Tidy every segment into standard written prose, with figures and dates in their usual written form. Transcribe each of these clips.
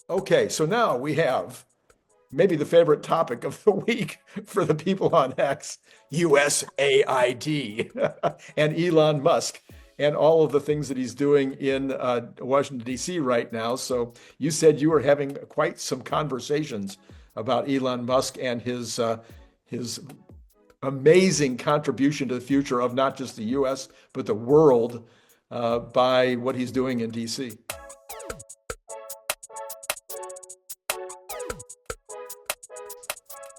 Okay, so now we have maybe the favorite topic of the week for the people on X, USAID and Elon Musk and all of the things that he's doing in Washington, D.C. right now. So you said you were having quite some conversations about Elon Musk and his amazing contribution to the future of not just the U.S., but the world by what he's doing in D.C.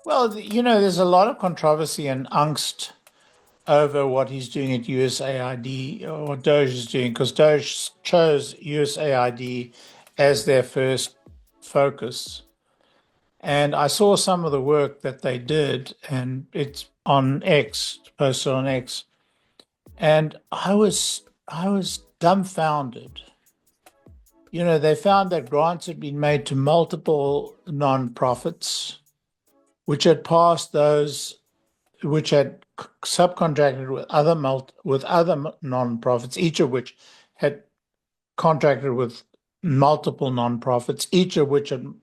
Well, there's a lot of controversy and angst over what he's doing at USAID or what DOGE is doing, because DOGE chose USAID as their first focus. And I saw some of the work that they did, and it's on X, posted on X, and I was dumbfounded. They found that grants had been made to multiple nonprofits, which had passed those, which had subcontracted with other nonprofits, each of which had contracted with multiple nonprofits, each of which had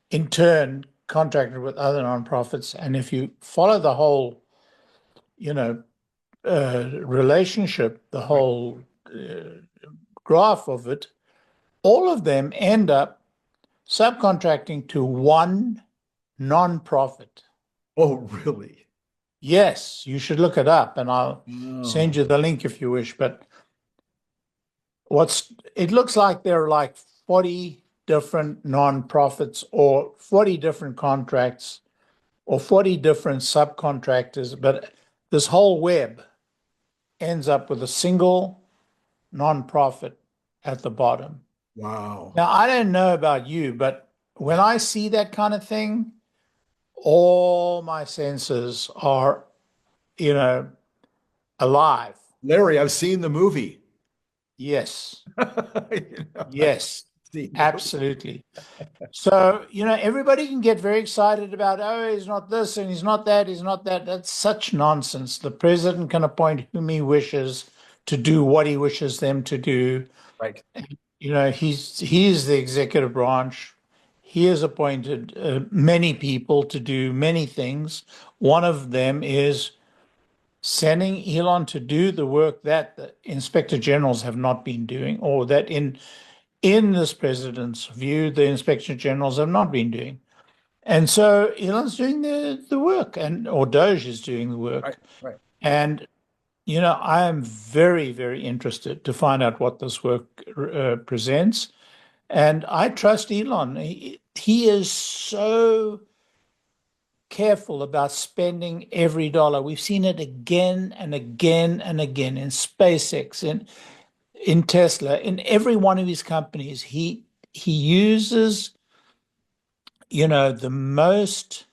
in turn contracted with other nonprofits. And if you follow the whole, relationship, the whole graph of it, all of them end up subcontracting to one nonprofit. Oh, really? Yes, you should look it up, and I'll send you the link if you wish. But it looks like there are like 40 different nonprofits or 40 different contracts or 40 different subcontractors, but this whole web ends up with a single nonprofit at the bottom. Wow. Now, I don't know about you, but when I see that kind of thing, all my senses are, alive. Larry, I've seen the movie. Yes. I've Yes, seen the absolutely. So, everybody can get very excited about, oh, he's not this and he's not that, he's not that. That's such nonsense. The president can appoint whom he wishes to do what he wishes them to do. Right. He is the executive branch. He has appointed many people to do many things. One of them is sending Elon to do the work that the inspector generals have not been doing, or that in this president's view, the inspector generals have not been doing. And so Elon's doing the work, or DOGE is doing the work. Right. And, I am very, very interested to find out what this work presents. And I trust Elon. He is so careful about spending every dollar. We've seen it again and again and again in SpaceX, in Tesla, in every one of his companies. He uses, the most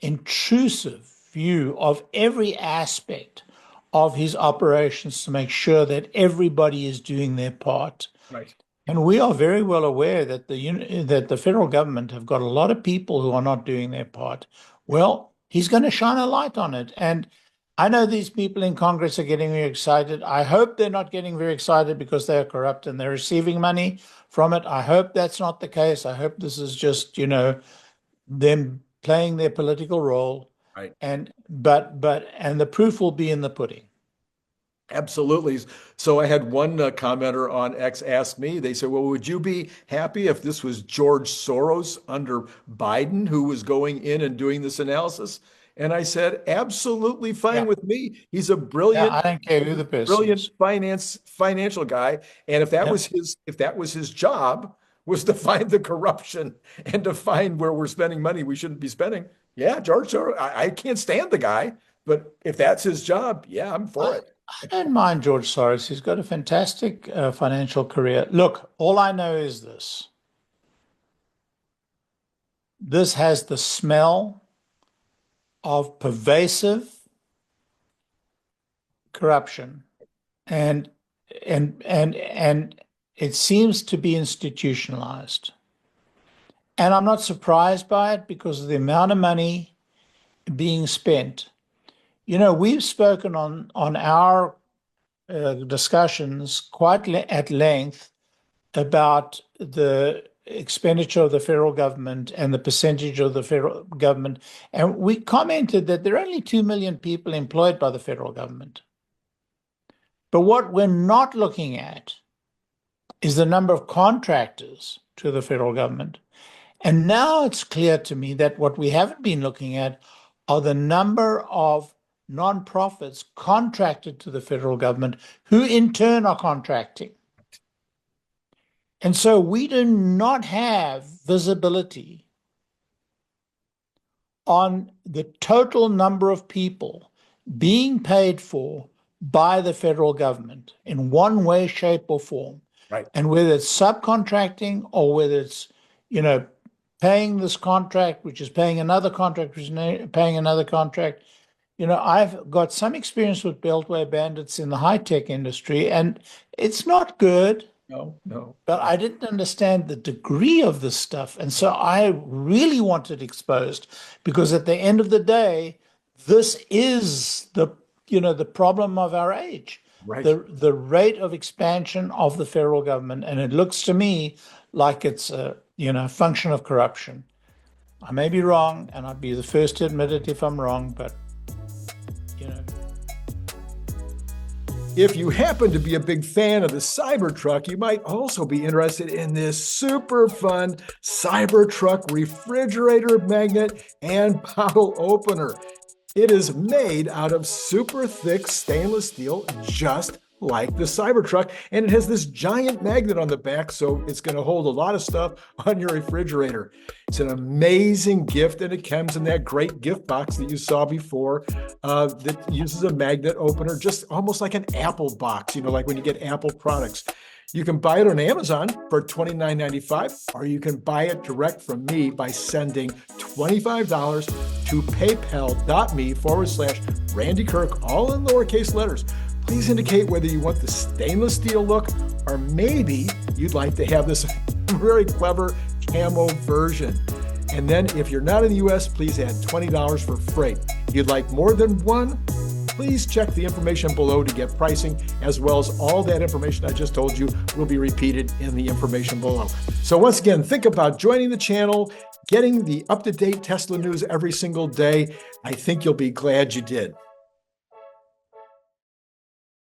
intrusive view of every aspect of his operations to make sure that everybody is doing their part. Right. And we are very well aware that the federal government have got a lot of people who are not doing their part. Well, he's going to shine a light on it. And I know these people in Congress are getting very excited. I hope they're not getting very excited because they're corrupt and they're receiving money from it. I hope that's not the case. I hope this is just, them playing their political role. Right. And the proof will be in the pudding. Absolutely. So I had one commenter on X ask me, they said, well, would you be happy if this was George Soros under Biden who was going in and doing this analysis? And I said, absolutely fine with me. He's a brilliant, I don't care who the person brilliant is. financial guy. And if that was his job, was to find the corruption and to find where we're spending money we shouldn't be spending. Yeah, George Soros, I can't stand the guy, but if that's his job, yeah, I'm for it. I don't mind George Soros. He's got a fantastic financial career. Look, all I know is this. This has the smell of pervasive corruption, and it seems to be institutionalized. And I'm not surprised by it because of the amount of money being spent. We've spoken on our discussions quite at length about the expenditure of the federal government and the percentage of the federal government. And we commented that there are only 2 million people employed by the federal government. But what we're not looking at is the number of contractors to the federal government. And now it's clear to me that what we haven't been looking at are the number of nonprofits contracted to the federal government who in turn are contracting. And so we do not have visibility on the total number of people being paid for by the federal government in one way, shape, or form. Right. And whether it's subcontracting or whether it's, paying this contract, which is paying another contract, which is paying another contract. I've got some experience with Beltway bandits in the high-tech industry, and it's not good. No. But I didn't understand the degree of this stuff. And so I really want it exposed, because at the end of the day, this is the problem of our age. Right. The rate of expansion of the federal government. And it looks to me like it's a function of corruption. I may be wrong, and I'd be the first to admit it if I'm wrong, but If you happen to be a big fan of the Cybertruck, you might also be interested in this super fun Cybertruck refrigerator magnet and bottle opener. It is made out of super thick stainless steel, just like the Cybertruck, and it has this giant magnet on the back, so it's going to hold a lot of stuff on your refrigerator. It's an amazing gift, and it comes in that great gift box that you saw before that uses a magnet opener, just almost like an Apple box, like when you get Apple products. You can buy it on Amazon for $29.95, or you can buy it direct from me by sending $25 to paypal.me/Randy Kirk, all in lowercase letters. Please indicate whether you want the stainless steel look, or maybe you'd like to have this very clever camo version. And then if you're not in the US, please add $20 for freight. If you'd like more than one, please check the information below to get pricing, as well as all that information I just told you will be repeated in the information below. So once again, think about joining the channel, getting the up-to-date Tesla news every single day. I think you'll be glad you did.